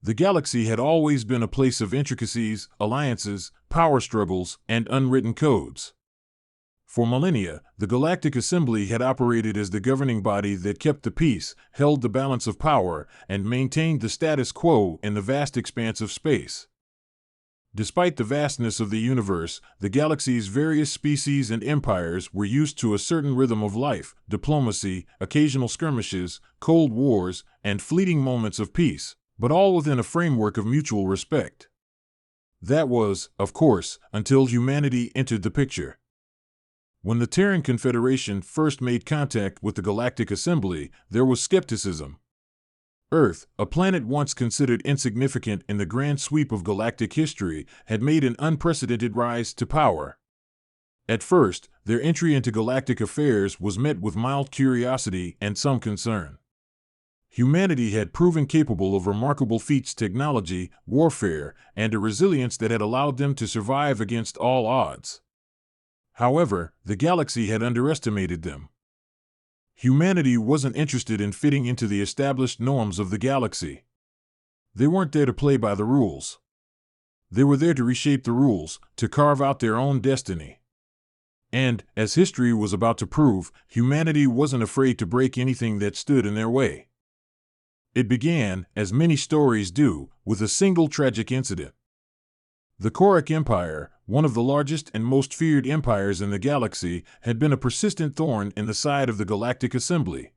The galaxy had always been a place of intricacies, alliances, power struggles, and unwritten codes. For millennia, the Galactic Assembly had operated as the governing body that kept the peace, held the balance of power, and maintained the status quo in the vast expanse of space. Despite the vastness of the universe, the galaxy's various species and empires were used to a certain rhythm of life, diplomacy, occasional skirmishes, cold wars, and fleeting moments of peace, but all within a framework of mutual respect. That was, of course, until humanity entered the picture. When the Terran Confederation first made contact with the Galactic Assembly, there was skepticism. Earth, a planet once considered insignificant in the grand sweep of galactic history, had made an unprecedented rise to power. At first, their entry into galactic affairs was met with mild curiosity and some concern. Humanity had proven capable of remarkable feats, technology, warfare, and a resilience that had allowed them to survive against all odds. However, the galaxy had underestimated them. Humanity wasn't interested in fitting into the established norms of the galaxy. They weren't there to play by the rules. They were there to reshape the rules, to carve out their own destiny. And, as history was about to prove, humanity wasn't afraid to break anything that stood in their way. It began, as many stories do, with a single tragic incident. The Korak Empire, one of the largest and most feared empires in the galaxy, had been a persistent thorn in the side of the Galactic Assembly.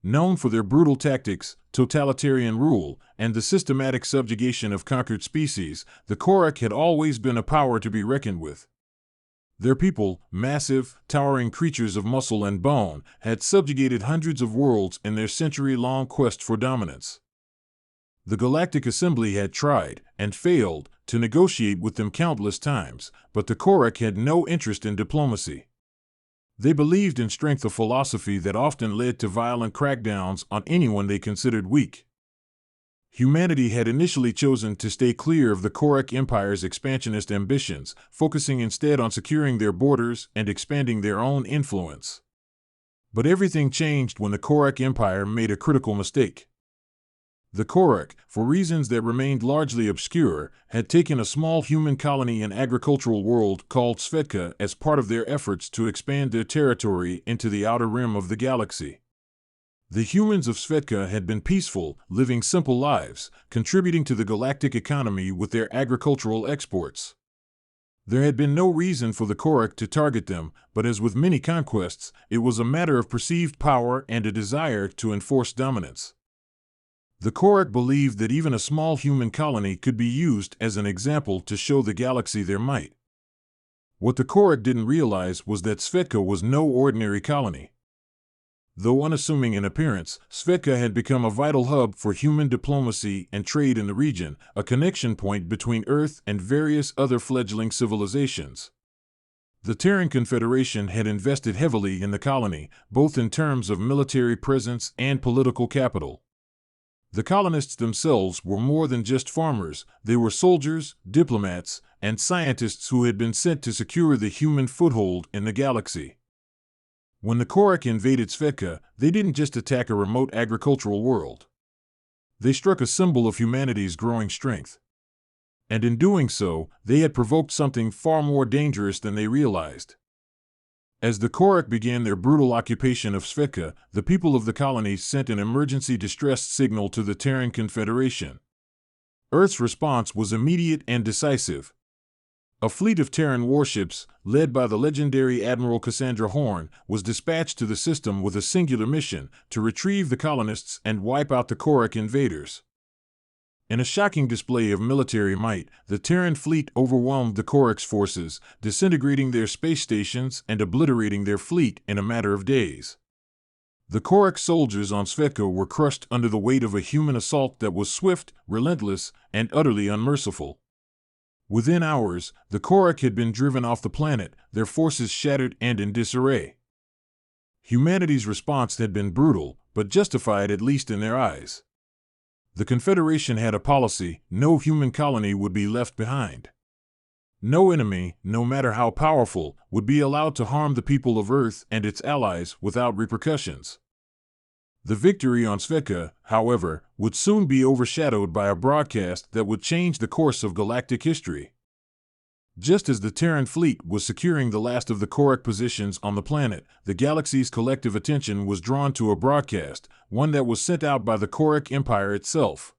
Known for their brutal tactics, totalitarian rule, and the systematic subjugation of conquered species, the Korak had always been a power to be reckoned with. Their people, massive, towering creatures of muscle and bone, had subjugated hundreds of worlds in their century-long quest for dominance. The Galactic Assembly had tried, and failed, to negotiate with them countless times, but the Korak had no interest in diplomacy. They believed in strength, a philosophy that often led to violent crackdowns on anyone they considered weak. Humanity had initially chosen to stay clear of the Korak Empire's expansionist ambitions, focusing instead on securing their borders and expanding their own influence. But everything changed when the Korak Empire made a critical mistake. The Korak, for reasons that remained largely obscure, had taken a small human colony in agricultural world called Svetka as part of their efforts to expand their territory into the outer rim of the galaxy. The humans of Svetka had been peaceful, living simple lives, contributing to the galactic economy with their agricultural exports. There had been no reason for the Korak to target them, but as with many conquests, it was a matter of perceived power and a desire to enforce dominance. The Korak believed that even a small human colony could be used as an example to show the galaxy their might. What the Korak didn't realize was that Svetka was no ordinary colony. Though unassuming in appearance, Svetka had become a vital hub for human diplomacy and trade in the region, a connection point between Earth and various other fledgling civilizations. The Terran Confederation had invested heavily in the colony, both in terms of military presence and political capital. The colonists themselves were more than just farmers. They were soldiers, diplomats, and scientists who had been sent to secure the human foothold in the galaxy. When the Korak invaded Svetka, they didn't just attack a remote agricultural world. They struck a symbol of humanity's growing strength. And in doing so, they had provoked something far more dangerous than they realized. As the Korak began their brutal occupation of Svetka, the people of the colony sent an emergency distress signal to the Terran Confederation. Earth's response was immediate and decisive. A fleet of Terran warships, led by the legendary Admiral Cassandra Horn, was dispatched to the system with a singular mission: to retrieve the colonists and wipe out the Korak invaders. In a shocking display of military might, the Terran fleet overwhelmed the Korak's forces, disintegrating their space stations and obliterating their fleet in a matter of days. The Korak soldiers on Svetka were crushed under the weight of a human assault that was swift, relentless, and utterly unmerciful. Within hours, the Korak had been driven off the planet, their forces shattered and in disarray. Humanity's response had been brutal, but justified at least in their eyes. The Confederation had a policy: no human colony would be left behind. No enemy, no matter how powerful, would be allowed to harm the people of Earth and its allies without repercussions. The victory on Sveka, however, would soon be overshadowed by a broadcast that would change the course of galactic history. Just as the Terran fleet was securing the last of the Korak positions on the planet, the galaxy's collective attention was drawn to a broadcast, one that was sent out by the Korak Empire itself.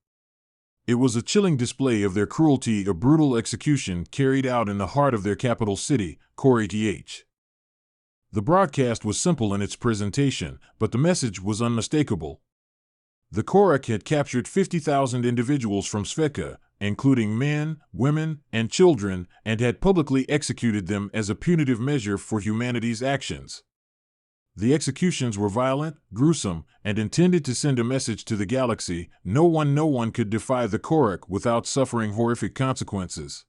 It was a chilling display of their cruelty, a brutal execution carried out in the heart of their capital city, Korath. The broadcast was simple in its presentation, but the message was unmistakable. The Korak had captured 50,000 individuals from Sveka, including men, women, and children, and had publicly executed them as a punitive measure for humanity's actions. The executions were violent, gruesome, and intended to send a message to the galaxy: no one could defy the Korak without suffering horrific consequences.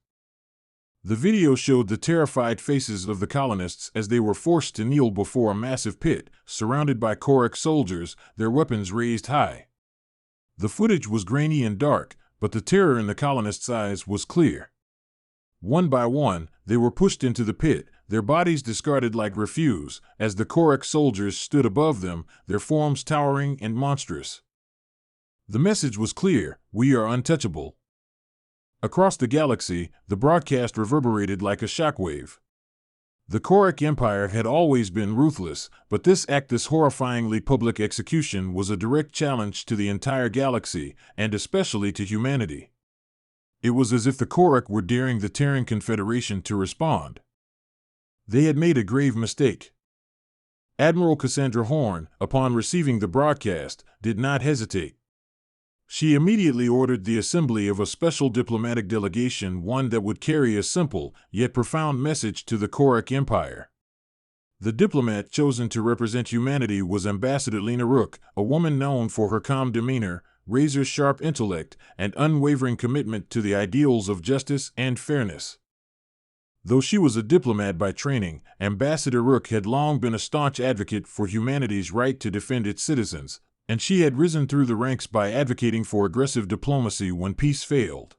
The video showed the terrified faces of the colonists as they were forced to kneel before a massive pit, surrounded by Korak soldiers, their weapons raised high. The footage was grainy and dark, but the terror in the colonists' eyes was clear. One by one, they were pushed into the pit, their bodies discarded like refuse, as the Korak soldiers stood above them, their forms towering and monstrous. The message was clear: we are untouchable. Across the galaxy, the broadcast reverberated like a shockwave. The Korak Empire had always been ruthless, but this horrifyingly public execution was a direct challenge to the entire galaxy, and especially to humanity. It was as if the Korak were daring the Terran Confederation to respond. They had made a grave mistake. Admiral Cassandra Horn, upon receiving the broadcast, did not hesitate. She immediately ordered the assembly of a special diplomatic delegation, one that would carry a simple, yet profound message to the Korak Empire. The diplomat chosen to represent humanity was Ambassador Lena Rook, a woman known for her calm demeanor, razor-sharp intellect, and unwavering commitment to the ideals of justice and fairness. Though she was a diplomat by training, Ambassador Rook had long been a staunch advocate for humanity's right to defend its citizens, and she had risen through the ranks by advocating for aggressive diplomacy when peace failed.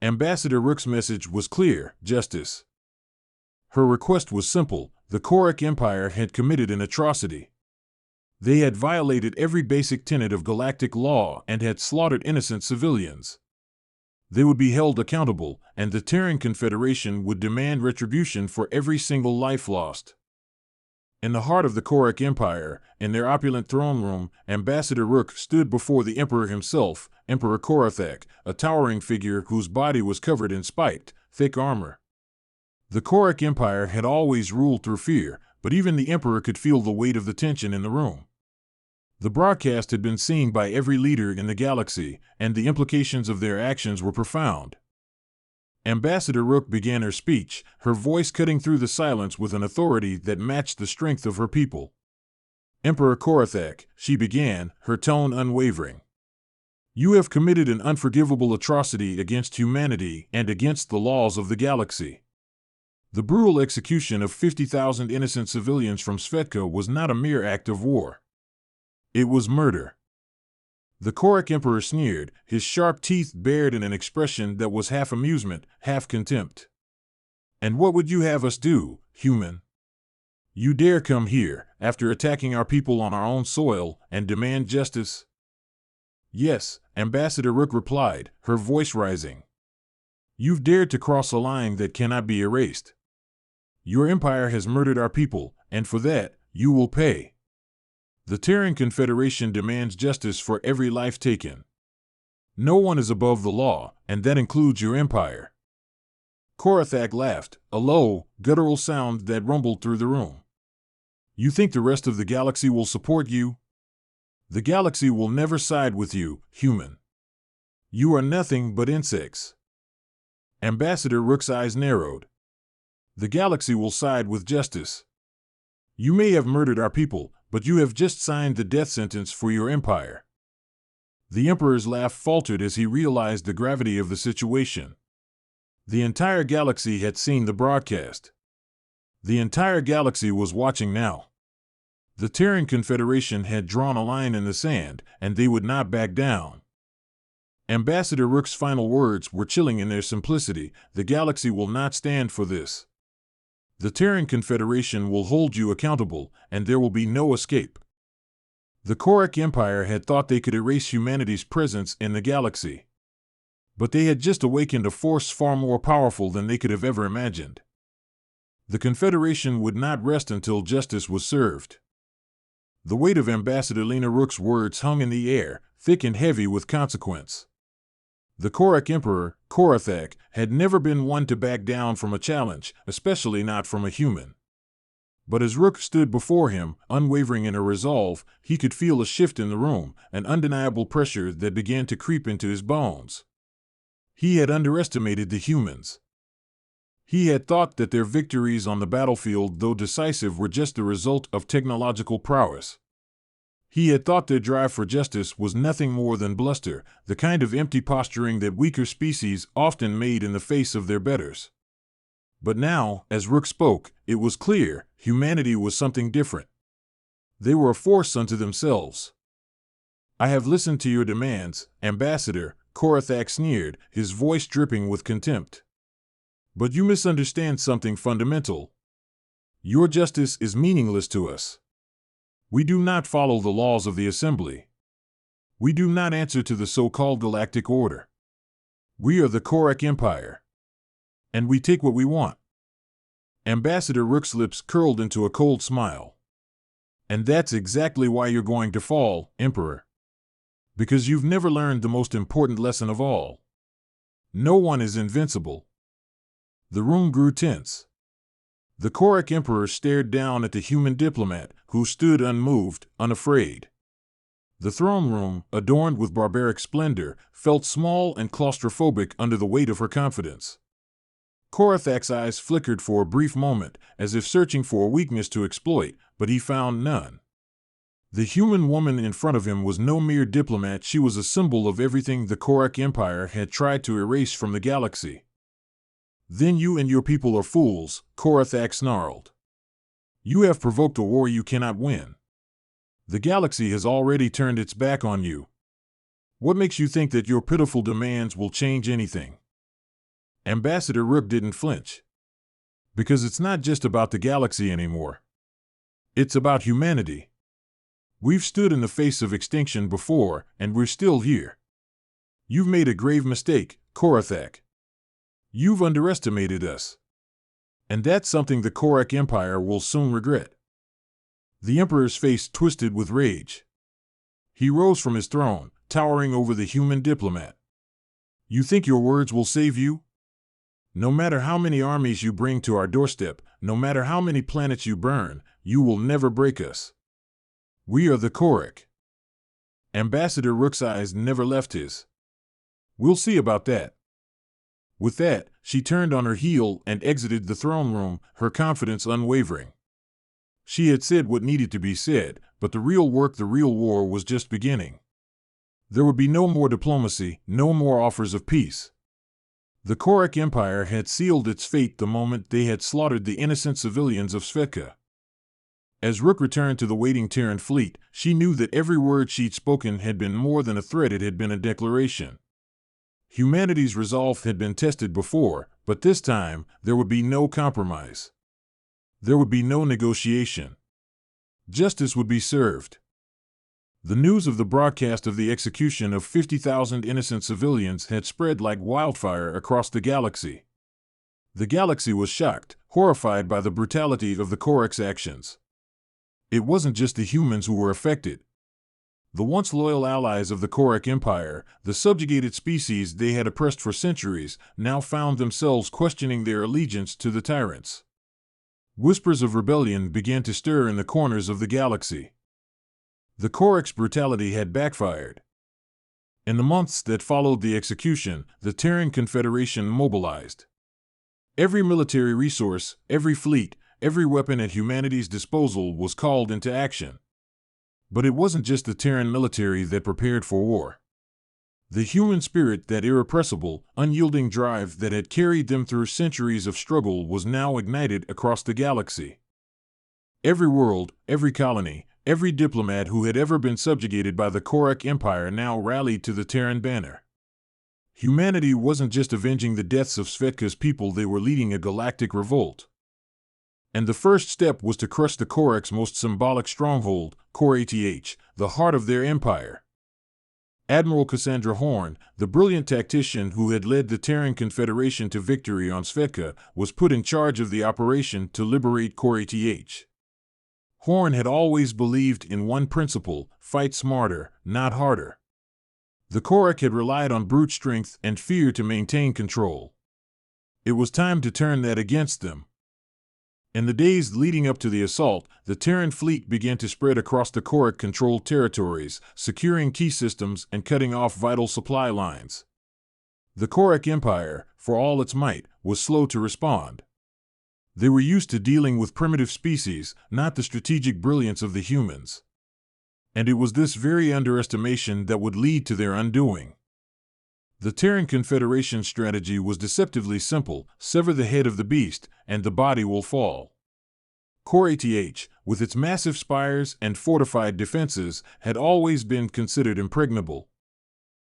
Ambassador Rook's message was clear: justice. Her request was simple: the Korak Empire had committed an atrocity. They had violated every basic tenet of galactic law and had slaughtered innocent civilians. They would be held accountable, and the Terran Confederation would demand retribution for every single life lost. In the heart of the Korak Empire, in their opulent throne room, Ambassador Rook stood before the Emperor himself, Emperor Korathak, a towering figure whose body was covered in spiked, thick armor. The Korak Empire had always ruled through fear, but even the Emperor could feel the weight of the tension in the room. The broadcast had been seen by every leader in the galaxy, and the implications of their actions were profound. Ambassador Rook began her speech, her voice cutting through the silence with an authority that matched the strength of her people. Emperor Korathak, she began, her tone unwavering. You have committed an unforgivable atrocity against humanity and against the laws of the galaxy. The brutal execution of 50,000 innocent civilians from Svetka was not a mere act of war. It was murder. The Korak Emperor sneered, his sharp teeth bared in an expression that was half amusement, half contempt. And what would you have us do, human? You dare come here, after attacking our people on our own soil, and demand justice? Yes, Ambassador Rook replied, her voice rising. You've dared to cross a line that cannot be erased. Your empire has murdered our people, and for that, you will pay. The Terran Confederation demands justice for every life taken. No one is above the law, and that includes your empire. Korathak laughed, a low, guttural sound that rumbled through the room. You think the rest of the galaxy will support you? The galaxy will never side with you, human. You are nothing but insects. Ambassador Rook's eyes narrowed. The galaxy will side with justice. You may have murdered our people, but you have just signed the death sentence for your empire. The Emperor's laugh faltered as he realized the gravity of the situation. The entire galaxy had seen the broadcast. The entire galaxy was watching now. The Terran Confederation had drawn a line in the sand, and they would not back down. Ambassador Rook's final words were chilling in their simplicity: the galaxy will not stand for this. The Terran Confederation will hold you accountable, and there will be no escape. The Korak Empire had thought they could erase humanity's presence in the galaxy. But they had just awakened a force far more powerful than they could have ever imagined. The Confederation would not rest until justice was served. The weight of Ambassador Lena Rook's words hung in the air, thick and heavy with consequence. The Korak Emperor, Korathak, had never been one to back down from a challenge, especially not from a human. But as Rook stood before him, unwavering in her resolve, he could feel a shift in the room, an undeniable pressure that began to creep into his bones. He had underestimated the humans. He had thought that their victories on the battlefield, though decisive, were just the result of technological prowess. He had thought their drive for justice was nothing more than bluster, the kind of empty posturing that weaker species often made in the face of their betters. But now, as Rook spoke, it was clear humanity was something different. They were a force unto themselves. "I have listened to your demands, Ambassador," Korathak sneered, his voice dripping with contempt. "But you misunderstand something fundamental. Your justice is meaningless to us. We do not follow the laws of the Assembly. We do not answer to the so-called Galactic Order. We are the Korak Empire. And we take what we want." Ambassador Rook's lips curled into a cold smile. "And that's exactly why you're going to fall, Emperor. Because you've never learned the most important lesson of all. No one is invincible." The room grew tense. The Korak Emperor stared down at the human diplomat, who stood unmoved, unafraid. The throne room, adorned with barbaric splendor, felt small and claustrophobic under the weight of her confidence. Korathak's eyes flickered for a brief moment, as if searching for a weakness to exploit, but he found none. The human woman in front of him was no mere diplomat, she was a symbol of everything the Korak Empire had tried to erase from the galaxy. "Then you and your people are fools," Korathak snarled. "You have provoked a war you cannot win. The galaxy has already turned its back on you. What makes you think that your pitiful demands will change anything?" Ambassador Rook didn't flinch. "Because it's not just about the galaxy anymore. It's about humanity. We've stood in the face of extinction before, and we're still here. You've made a grave mistake, Korathak. You've underestimated us. And that's something the Korak Empire will soon regret." The Emperor's face twisted with rage. He rose from his throne, towering over the human diplomat. "You think your words will save you? No matter how many armies you bring to our doorstep, no matter how many planets you burn, you will never break us. We are the Korak." Ambassador Rook's eyes never left his. "We'll see about that." With that, she turned on her heel and exited the throne room, her confidence unwavering. She had said what needed to be said, but the real work, the real war, was just beginning. There would be no more diplomacy, no more offers of peace. The Korak Empire had sealed its fate the moment they had slaughtered the innocent civilians of Svetka. As Rook returned to the waiting Terran fleet, she knew that every word she'd spoken had been more than a threat, it had been a declaration. Humanity's resolve had been tested before, but this time there would be no compromise. There would be no negotiation. Justice would be served. The news of the broadcast of the execution of 50,000 innocent civilians had spread like wildfire across the galaxy. The galaxy was shocked, horrified by the brutality of the Korak's actions. It wasn't just the humans who were affected. The once loyal allies of the Korak Empire, the subjugated species they had oppressed for centuries, now found themselves questioning their allegiance to the tyrants. Whispers of rebellion began to stir in the corners of the galaxy. The Korak's brutality had backfired. In the months that followed the execution, the Terran Confederation mobilized. Every military resource, every fleet, every weapon at humanity's disposal was called into action. But it wasn't just the Terran military that prepared for war. The human spirit, that irrepressible, unyielding drive that had carried them through centuries of struggle, was now ignited across the galaxy. Every world, every colony, every diplomat who had ever been subjugated by the Korak Empire now rallied to the Terran banner. Humanity wasn't just avenging the deaths of Svetka's people, they were leading a galactic revolt. And the first step was to crush the Korak's most symbolic stronghold, Kor-ATH, the heart of their empire. Admiral Cassandra Horn, the brilliant tactician who had led the Terran Confederation to victory on Svetka, was put in charge of the operation to liberate Kor-ATH. Horn had always believed in one principle: fight smarter, not harder. The Korak had relied on brute strength and fear to maintain control. It was time to turn that against them. In the days leading up to the assault, the Terran fleet began to spread across the Korak-controlled territories, securing key systems and cutting off vital supply lines. The Korak Empire, for all its might, was slow to respond. They were used to dealing with primitive species, not the strategic brilliance of the humans. And it was this very underestimation that would lead to their undoing. The Terran Confederation's strategy was deceptively simple: sever the head of the beast, and the body will fall. Kor-ATH, with its massive spires and fortified defenses, had always been considered impregnable.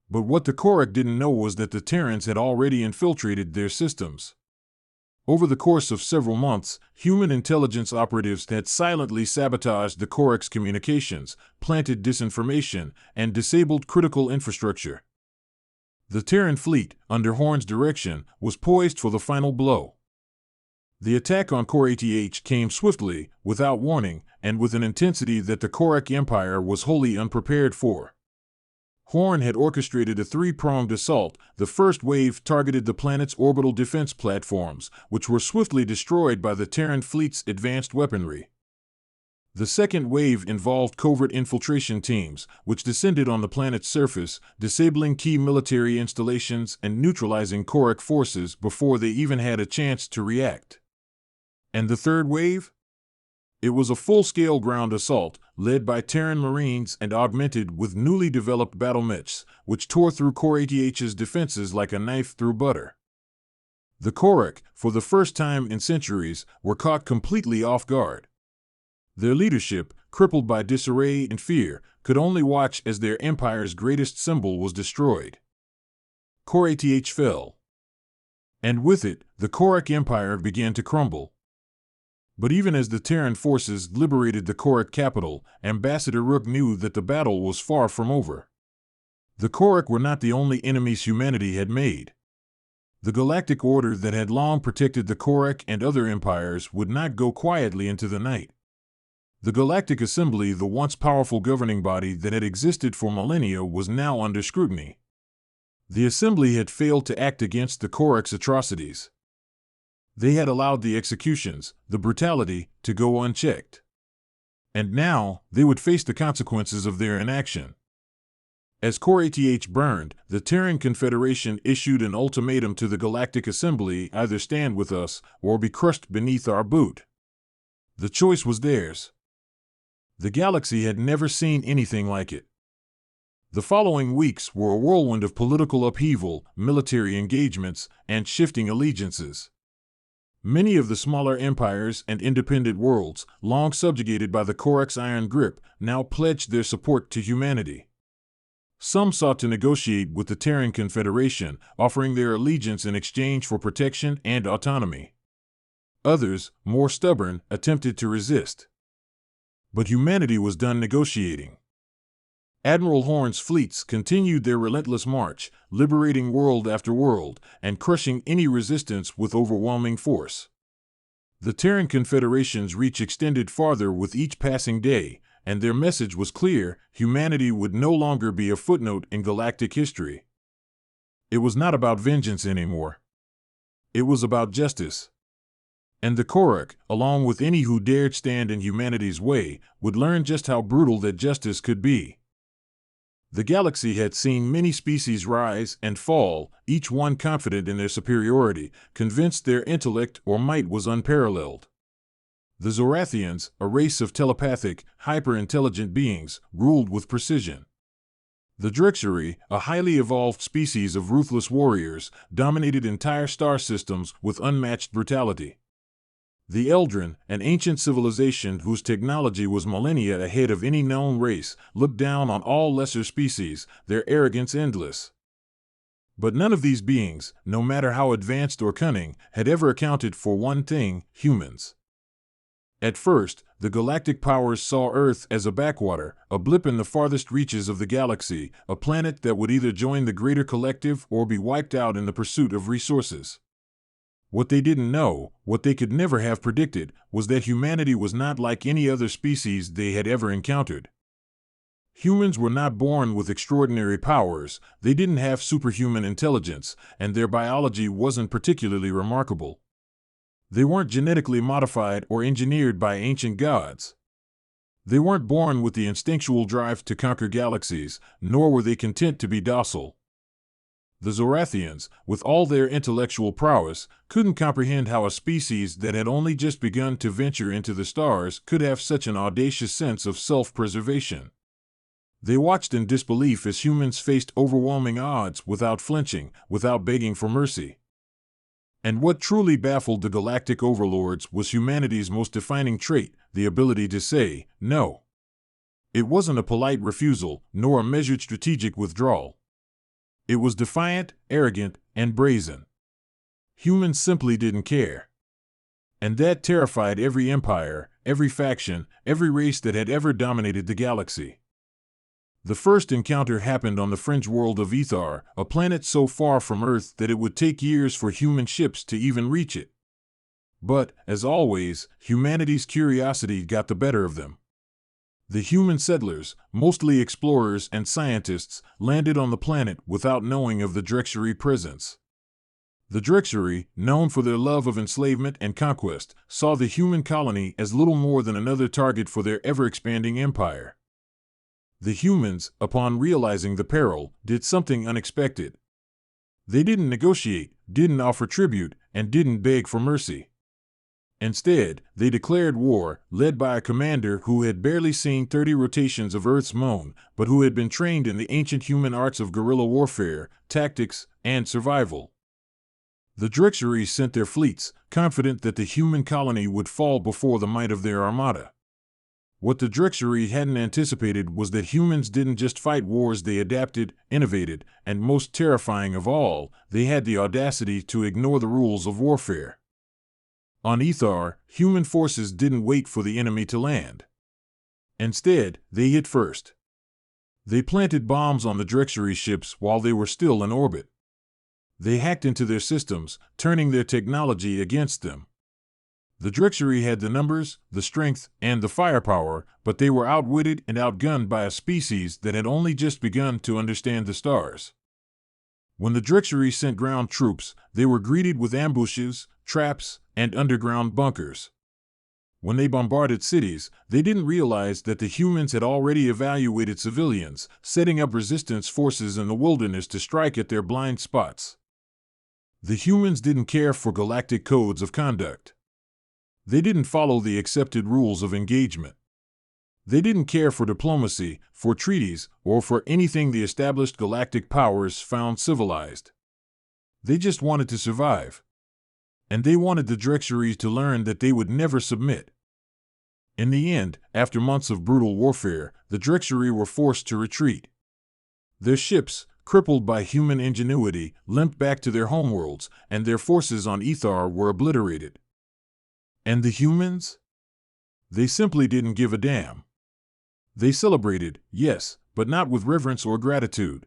But what the Korak didn't know was that the Terrans had already infiltrated their systems. Over the course of several months, human intelligence operatives had silently sabotaged the Korak's communications, planted disinformation, and disabled critical infrastructure. The Terran fleet, under Horn's direction, was poised for the final blow. The attack on Kor-ATH came swiftly, without warning, and with an intensity that the Korak Empire was wholly unprepared for. Horn had orchestrated a three-pronged assault. The first wave targeted the planet's orbital defense platforms, which were swiftly destroyed by the Terran fleet's advanced weaponry. The second wave involved covert infiltration teams, which descended on the planet's surface, disabling key military installations and neutralizing Korak forces before they even had a chance to react. And the third wave? It was a full-scale ground assault, led by Terran Marines and augmented with newly developed battlemechs, which tore through Kor-ATH's defenses like a knife through butter. The Korak, for the first time in centuries, were caught completely off guard. Their leadership, crippled by disarray and fear, could only watch as their empire's greatest symbol was destroyed. Kor-ATH fell. And with it, the Korak Empire began to crumble. But even as the Terran forces liberated the Korak capital, Ambassador Rook knew that the battle was far from over. The Korak were not the only enemies humanity had made. The Galactic Order that had long protected the Korak and other empires would not go quietly into the night. The Galactic Assembly, the once powerful governing body that had existed for millennia, was now under scrutiny. The Assembly had failed to act against the Korak's atrocities. They had allowed the executions, the brutality, to go unchecked. And now, they would face the consequences of their inaction. As Kor-ATH burned, the Terran Confederation issued an ultimatum to the Galactic Assembly: either stand with us, or be crushed beneath our boot. The choice was theirs. The galaxy had never seen anything like it. The following weeks were a whirlwind of political upheaval, military engagements, and shifting allegiances. Many of the smaller empires and independent worlds, long subjugated by the Korak's iron grip, now pledged their support to humanity. Some sought to negotiate with the Terran Confederation, offering their allegiance in exchange for protection and autonomy. Others, more stubborn, attempted to resist. But humanity was done negotiating. Admiral Horn's fleets continued their relentless march, liberating world after world, and crushing any resistance with overwhelming force. The Terran Confederation's reach extended farther with each passing day, and their message was clear: humanity would no longer be a footnote in galactic history. It was not about vengeance anymore. It was about justice. And the Korak, along with any who dared stand in humanity's way, would learn just how brutal that justice could be. The galaxy had seen many species rise and fall, each one confident in their superiority, convinced their intellect or might was unparalleled. The Zorathians, a race of telepathic, hyper-intelligent beings, ruled with precision. The Drexuri, a highly evolved species of ruthless warriors, dominated entire star systems with unmatched brutality. The Eldrin, an ancient civilization whose technology was millennia ahead of any known race, looked down on all lesser species, their arrogance endless. But none of these beings, no matter how advanced or cunning, had ever accounted for one thing: humans. At first, the galactic powers saw Earth as a backwater, a blip in the farthest reaches of the galaxy, a planet that would either join the greater collective or be wiped out in the pursuit of resources. What they didn't know, what they could never have predicted, was that humanity was not like any other species they had ever encountered. Humans were not born with extraordinary powers, they didn't have superhuman intelligence, and their biology wasn't particularly remarkable. They weren't genetically modified or engineered by ancient gods. They weren't born with the instinctual drive to conquer galaxies, nor were they content to be docile. The Zorathians, with all their intellectual prowess, couldn't comprehend how a species that had only just begun to venture into the stars could have such an audacious sense of self-preservation. They watched in disbelief as humans faced overwhelming odds without flinching, without begging for mercy. And what truly baffled the galactic overlords was humanity's most defining trait, the ability to say no. It wasn't a polite refusal, nor a measured strategic withdrawal. It was defiant, arrogant, and brazen. Humans simply didn't care. And that terrified every empire, every faction, every race that had ever dominated the galaxy. The first encounter happened on the fringe world of Ethar, a planet so far from Earth that it would take years for human ships to even reach it. But, as always, humanity's curiosity got the better of them. The human settlers, mostly explorers and scientists, landed on the planet without knowing of the Drexery presence. The Drexery, known for their love of enslavement and conquest, saw the human colony as little more than another target for their ever-expanding empire. The humans, upon realizing the peril, did something unexpected. They didn't negotiate, didn't offer tribute, and didn't beg for mercy. Instead, they declared war, led by a commander who had barely seen 30 rotations of Earth's moon, but who had been trained in the ancient human arts of guerrilla warfare, tactics, and survival. The Drexery sent their fleets, confident that the human colony would fall before the might of their armada. What the Drexery hadn't anticipated was that humans didn't just fight wars, they adapted, innovated, and most terrifying of all, they had the audacity to ignore the rules of warfare. On Ethar, human forces didn't wait for the enemy to land. Instead, they hit first. They planted bombs on the Drexery ships while they were still in orbit. They hacked into their systems, turning their technology against them. The Drexery had the numbers, the strength, and the firepower, but they were outwitted and outgunned by a species that had only just begun to understand the stars. When the Drexery sent ground troops, they were greeted with ambushes, traps, and underground bunkers. When they bombarded cities, they didn't realize that the humans had already evaluated civilians, setting up resistance forces in the wilderness to strike at their blind spots. The humans didn't care for galactic codes of conduct. They didn't follow the accepted rules of engagement. They didn't care for diplomacy, for treaties, or for anything the established galactic powers found civilized. They just wanted to survive. And they wanted the Drexery to learn that they would never submit. In the end, after months of brutal warfare, the Drexery were forced to retreat. Their ships, crippled by human ingenuity, limped back to their homeworlds, and their forces on Ethar were obliterated. And the humans? They simply didn't give a damn. They celebrated, yes, but not with reverence or gratitude.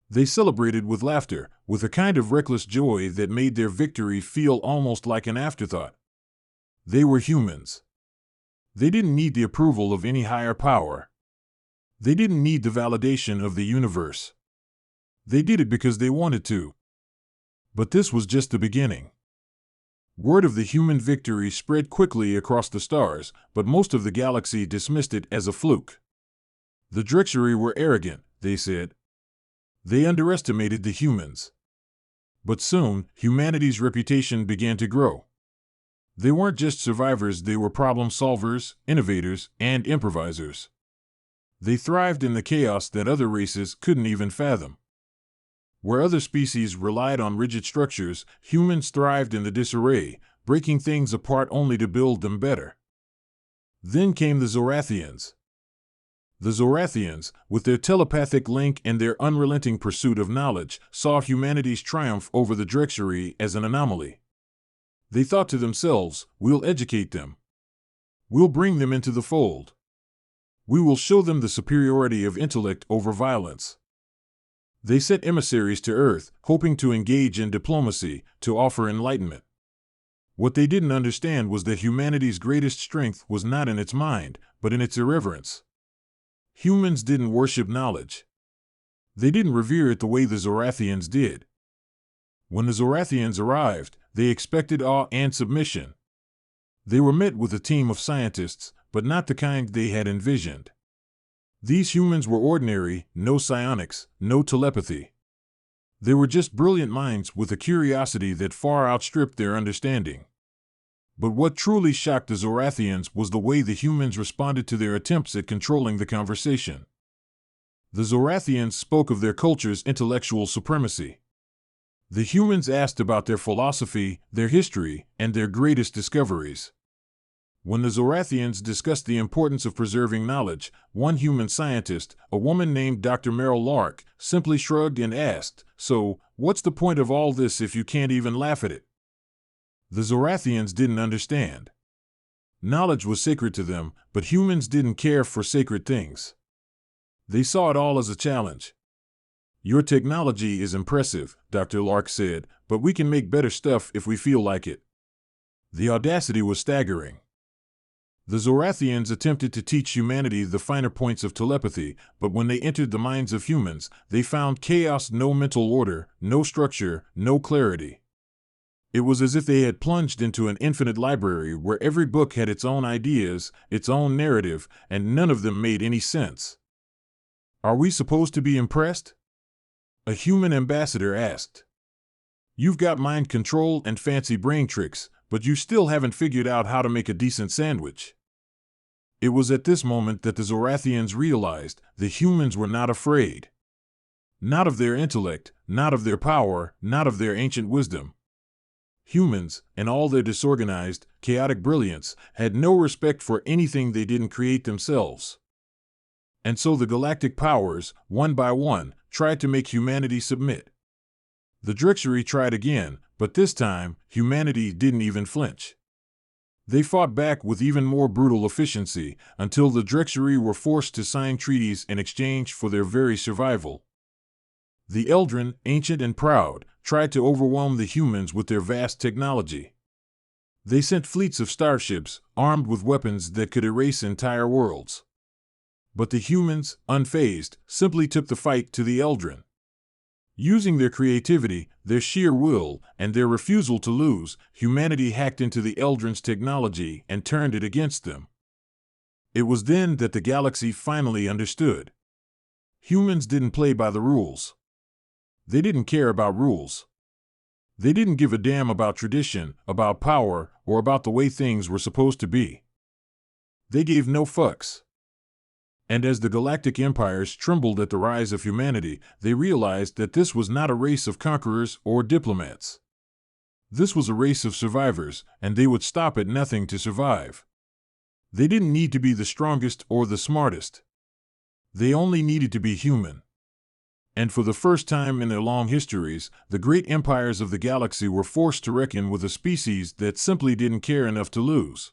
They celebrated with laughter, with a kind of reckless joy that made their victory feel almost like an afterthought. They were humans. They didn't need the approval of any higher power. They didn't need the validation of the universe. They did it because they wanted to. But this was just the beginning. Word of the human victory spread quickly across the stars, but most of the galaxy dismissed it as a fluke. The Drexery were arrogant, they said. They underestimated the humans. But soon, humanity's reputation began to grow. They weren't just survivors, they were problem solvers, innovators, and improvisers. They thrived in the chaos that other races couldn't even fathom. Where other species relied on rigid structures, humans thrived in the disarray, breaking things apart only to build them better. Then came the Zorathians. The Zorathians, with their telepathic link and their unrelenting pursuit of knowledge, saw humanity's triumph over the Drexery as an anomaly. They thought to themselves, we'll educate them. We'll bring them into the fold. We will show them the superiority of intellect over violence. They sent emissaries to Earth, hoping to engage in diplomacy, to offer enlightenment. What they didn't understand was that humanity's greatest strength was not in its mind, but in its irreverence. Humans didn't worship knowledge. They didn't revere it the way the Zorathians did. When the Zorathians arrived, they expected awe and submission. They were met with a team of scientists, but not the kind they had envisioned. These humans were ordinary, no psionics, no telepathy. They were just brilliant minds with a curiosity that far outstripped their understanding. But what truly shocked the Zorathians was the way the humans responded to their attempts at controlling the conversation. The Zorathians spoke of their culture's intellectual supremacy. The humans asked about their philosophy, their history, and their greatest discoveries. When the Zorathians discussed the importance of preserving knowledge, one human scientist, a woman named Dr. Merrill Lark, simply shrugged and asked, "So, what's the point of all this if you can't even laugh at it?" The Zorathians didn't understand. Knowledge was sacred to them, but humans didn't care for sacred things. They saw it all as a challenge. "Your technology is impressive," Dr. Lark said, "but we can make better stuff if we feel like it." The audacity was staggering. The Zorathians attempted to teach humanity the finer points of telepathy, but when they entered the minds of humans, they found chaos, no mental order, no structure, no clarity. It was as if they had plunged into an infinite library where every book had its own ideas, its own narrative, and none of them made any sense. "Are we supposed to be impressed?" a human ambassador asked. "You've got mind control and fancy brain tricks, but you still haven't figured out how to make a decent sandwich." It was at this moment that the Zorathians realized the humans were not afraid. Not of their intellect, not of their power, not of their ancient wisdom. Humans, in all their disorganized, chaotic brilliance, had no respect for anything they didn't create themselves. And so the galactic powers, one by one, tried to make humanity submit. The Drexery tried again, but this time, humanity didn't even flinch. They fought back with even more brutal efficiency, until the Drexery were forced to sign treaties in exchange for their very survival. The Eldrin, ancient and proud, tried to overwhelm the humans with their vast technology. They sent fleets of starships, armed with weapons that could erase entire worlds. But the humans, unfazed, simply took the fight to the Eldrin. Using their creativity, their sheer will, and their refusal to lose, humanity hacked into the Eldrin's technology and turned it against them. It was then that the galaxy finally understood. Humans didn't play by the rules. They didn't care about rules. They didn't give a damn about tradition, about power, or about the way things were supposed to be. They gave no fucks. And as the galactic empires trembled at the rise of humanity, they realized that this was not a race of conquerors or diplomats. This was a race of survivors, and they would stop at nothing to survive. They didn't need to be the strongest or the smartest. They only needed to be human. And for the first time in their long histories, the great empires of the galaxy were forced to reckon with a species that simply didn't care enough to lose.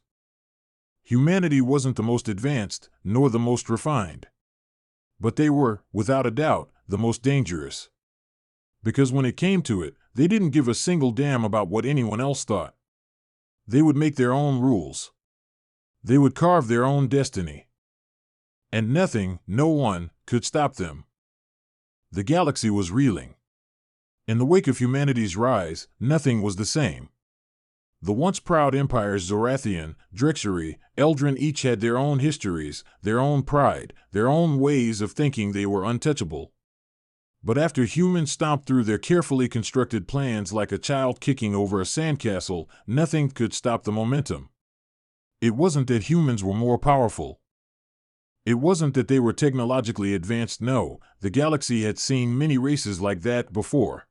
Humanity wasn't the most advanced, nor the most refined. But they were, without a doubt, the most dangerous. Because when it came to it, they didn't give a single damn about what anyone else thought. They would make their own rules. They would carve their own destiny. And nothing, no one, could stop them. The galaxy was reeling. In the wake of humanity's rise, nothing was the same. The once proud empires Zorathian, Drexery, Eldrin each had their own histories, their own pride, their own ways of thinking they were untouchable. But after humans stomped through their carefully constructed plans like a child kicking over a sandcastle, nothing could stop the momentum. It wasn't that humans were more powerful. It wasn't that they were technologically advanced, no, the galaxy had seen many races like that before.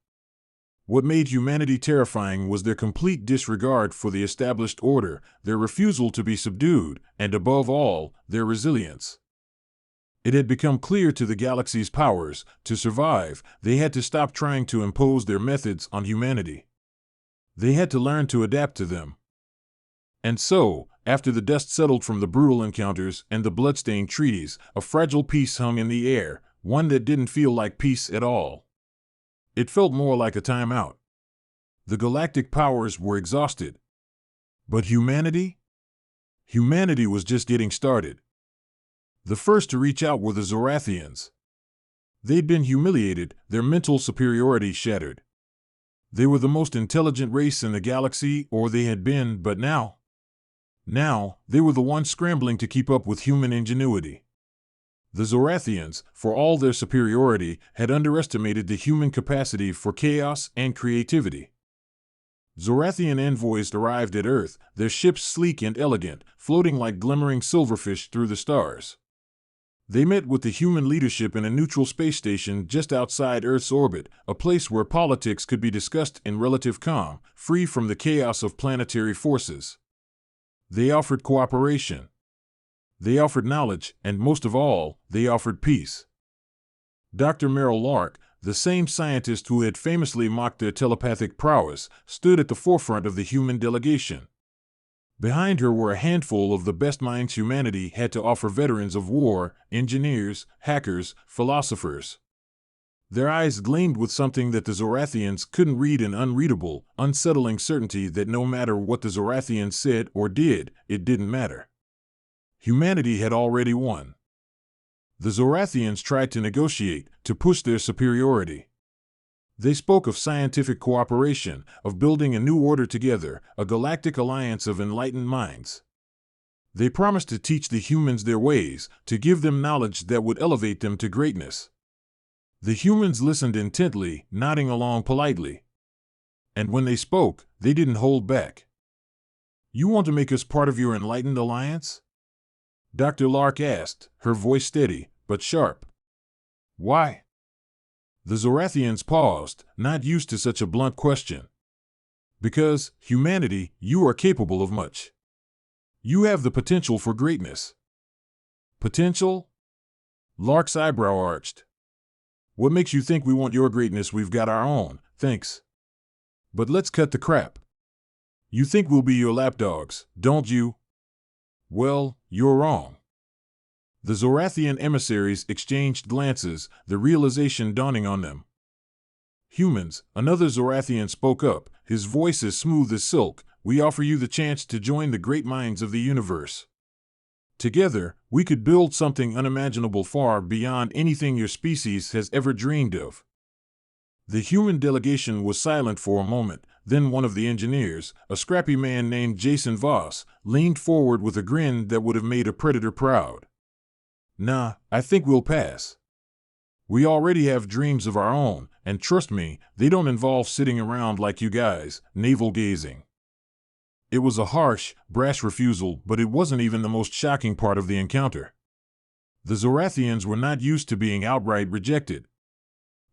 What made humanity terrifying was their complete disregard for the established order, their refusal to be subdued, and above all, their resilience. It had become clear to the galaxy's powers, to survive, they had to stop trying to impose their methods on humanity. They had to learn to adapt to them. And so, after the dust settled from the brutal encounters and the bloodstained treaties, a fragile peace hung in the air, one that didn't feel like peace at all. It felt more like a timeout. The galactic powers were exhausted. But humanity? Humanity was just getting started. The first to reach out were the Zorathians. They'd been humiliated, their mental superiority shattered. They were the most intelligent race in the galaxy, or they had been, but now they were the ones scrambling to keep up with human ingenuity. The Zorathians, for all their superiority, had underestimated the human capacity for chaos and creativity. Zorathian envoys arrived at Earth, their ships sleek and elegant, floating like glimmering silverfish through the stars. They met with the human leadership in a neutral space station just outside Earth's orbit, a place where politics could be discussed in relative calm, free from the chaos of planetary forces. They offered cooperation. They offered knowledge, and most of all, they offered peace. Dr. Merrill Lark, the same scientist who had famously mocked their telepathic prowess, stood at the forefront of the human delegation. Behind her were a handful of the best minds humanity had to offer, veterans of war, engineers, hackers, philosophers. Their eyes gleamed with something that the Zorathians couldn't read, an unreadable, unsettling certainty that no matter what the Zorathians said or did, it didn't matter. Humanity had already won. The Zorathians tried to negotiate, to push their superiority. They spoke of scientific cooperation, of building a new order together, a galactic alliance of enlightened minds. They promised to teach the humans their ways, to give them knowledge that would elevate them to greatness. The humans listened intently, nodding along politely. And when they spoke, they didn't hold back. "You want to make us part of your enlightened alliance?" Dr. Lark asked, her voice steady, but sharp. "Why?" The Zorathians paused, not used to such a blunt question. "Because, humanity, you are capable of much. You have the potential for greatness." "Potential?" Lark's eyebrow arched. "What makes you think we want your greatness? We've got our own, thanks. But let's cut the crap. You think we'll be your lapdogs, don't you? Well, you're wrong." The Zorathian emissaries exchanged glances, the realization dawning on them. "Humans," another Zorathian spoke up, his voice as smooth as silk, "we offer you the chance to join the great minds of the universe. Together, we could build something unimaginable, far beyond anything your species has ever dreamed of." The human delegation was silent for a moment, then one of the engineers, a scrappy man named Jason Voss, leaned forward with a grin that would have made a predator proud. "Nah, I think we'll pass. We already have dreams of our own, and trust me, they don't involve sitting around like you guys, navel-gazing." It was a harsh, brash refusal, but it wasn't even the most shocking part of the encounter. The Zorathians were not used to being outright rejected.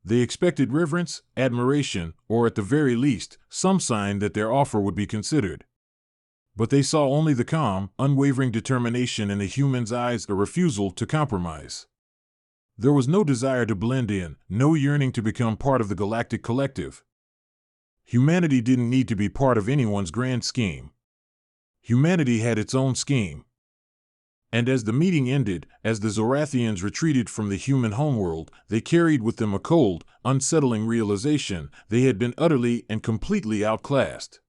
They expected reverence, admiration, or at the very least, some sign that their offer would be considered. But they saw only the calm, unwavering determination in the humans' eyes, a refusal to compromise. There was no desire to blend in, no yearning to become part of the galactic collective. Humanity didn't need to be part of anyone's grand scheme. Humanity had its own scheme. And as the meeting ended, as the Zorathians retreated from the human homeworld, they carried with them a cold, unsettling realization: they had been utterly and completely outclassed.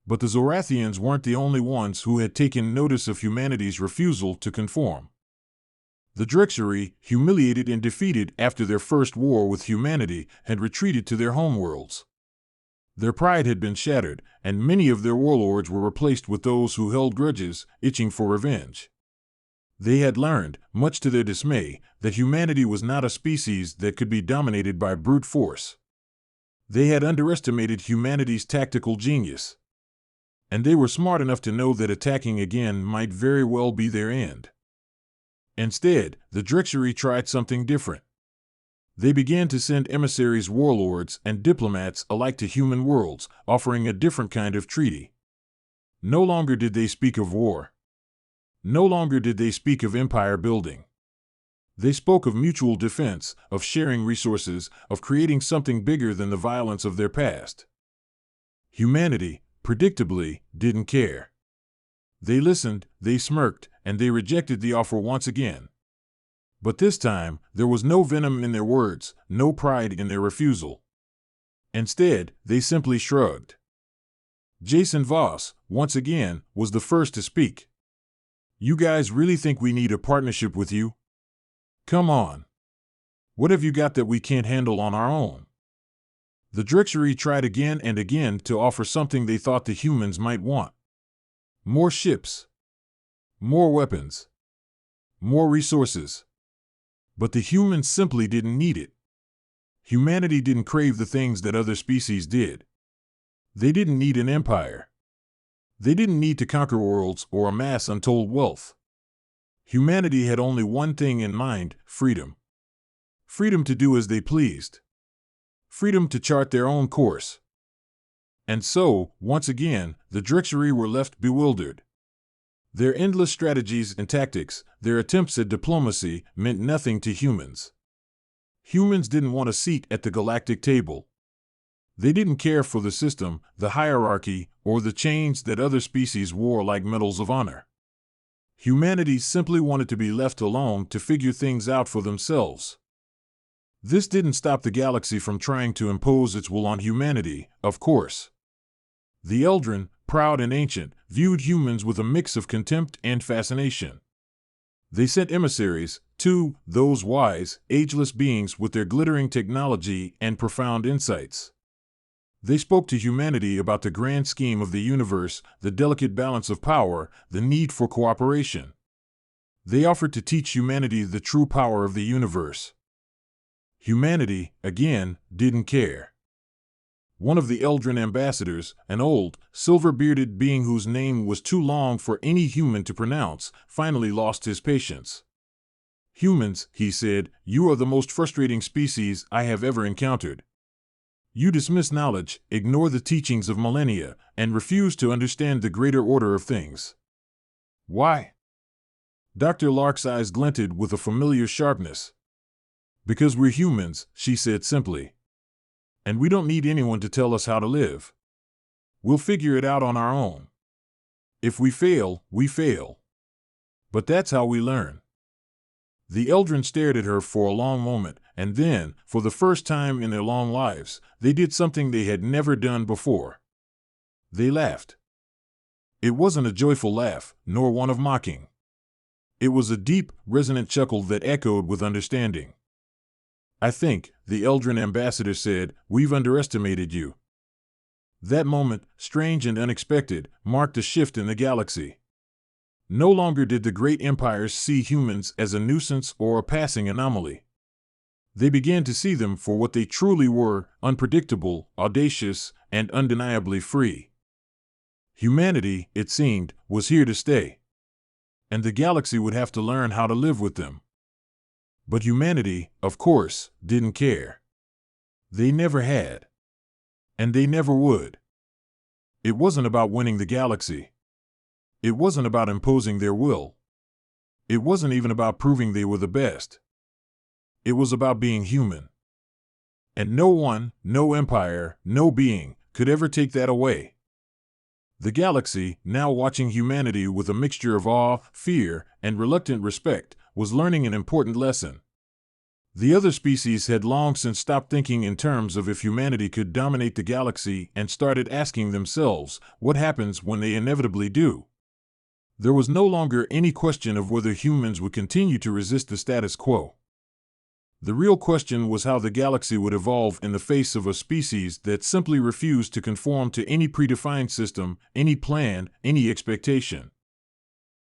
But the Zorathians weren't the only ones who had taken notice of humanity's refusal to conform. The Drexery, humiliated and defeated after their first war with humanity, had retreated to their homeworlds. Their pride had been shattered, and many of their warlords were replaced with those who held grudges, itching for revenge. They had learned, much to their dismay, that humanity was not a species that could be dominated by brute force. They had underestimated humanity's tactical genius. And they were smart enough to know that attacking again might very well be their end. Instead, the Drexery tried something different. They began to send emissaries, warlords, and diplomats alike to human worlds, offering a different kind of treaty. No longer did they speak of war. No longer did they speak of empire building. They spoke of mutual defense, of sharing resources, of creating something bigger than the violence of their past. Humanity, predictably, didn't care. They listened, they smirked, and they rejected the offer once again. But this time, there was no venom in their words, no pride in their refusal. Instead, they simply shrugged. Jason Voss, once again, was the first to speak. "You guys really think we need a partnership with you? Come on. What have you got that we can't handle on our own?" The Drexery tried again and again to offer something they thought the humans might want. More ships. More weapons. More resources. But the humans simply didn't need it. Humanity didn't crave the things that other species did. They didn't need an empire. They didn't need to conquer worlds or amass untold wealth. Humanity had only one thing in mind: freedom. Freedom to do as they pleased. Freedom to chart their own course. And so, once again, the Drexery were left bewildered. Their endless strategies and tactics, their attempts at diplomacy, meant nothing to humans. Humans didn't want a seat at the galactic table. They didn't care for the system, the hierarchy, or the chains that other species wore like medals of honor. Humanity simply wanted to be left alone to figure things out for themselves. This didn't stop the galaxy from trying to impose its will on humanity, of course. The Eldrin, proud and ancient, viewed humans with a mix of contempt and fascination. They sent emissaries, too, those wise, ageless beings with their glittering technology and profound insights. They spoke to humanity about the grand scheme of the universe, the delicate balance of power, the need for cooperation. They offered to teach humanity the true power of the universe. Humanity, again, didn't care. One of the Eldrin ambassadors, an old, silver-bearded being whose name was too long for any human to pronounce, finally lost his patience. "Humans," he said, "you are the most frustrating species I have ever encountered. You dismiss knowledge, ignore the teachings of millennia, and refuse to understand the greater order of things. Why?" Dr. Lark's eyes glinted with a familiar sharpness. "Because we're humans," she said simply. "And we don't need anyone to tell us how to live. We'll figure it out on our own. If we fail, we fail. But that's how we learn." The Eldrin stared at her for a long moment, and then, for the first time in their long lives, they did something they had never done before. They laughed. It wasn't a joyful laugh, nor one of mocking. It was a deep, resonant chuckle that echoed with understanding. "I think," the Eldrin ambassador said, "we've underestimated you." That moment, strange and unexpected, marked a shift in the galaxy. No longer did the great empires see humans as a nuisance or a passing anomaly. They began to see them for what they truly were: unpredictable, audacious, and undeniably free. Humanity, it seemed, was here to stay. And the galaxy would have to learn how to live with them. But humanity, of course, didn't care. They never had. And they never would. It wasn't about winning the galaxy. It wasn't about imposing their will. It wasn't even about proving they were the best. It was about being human. And no one, no empire, no being, could ever take that away. The galaxy, now watching humanity with a mixture of awe, fear, and reluctant respect, was learning an important lesson. The other species had long since stopped thinking in terms of if humanity could dominate the galaxy and started asking themselves, what happens when they inevitably do? There was no longer any question of whether humans would continue to resist the status quo. The real question was how the galaxy would evolve in the face of a species that simply refused to conform to any predefined system, any plan, any expectation.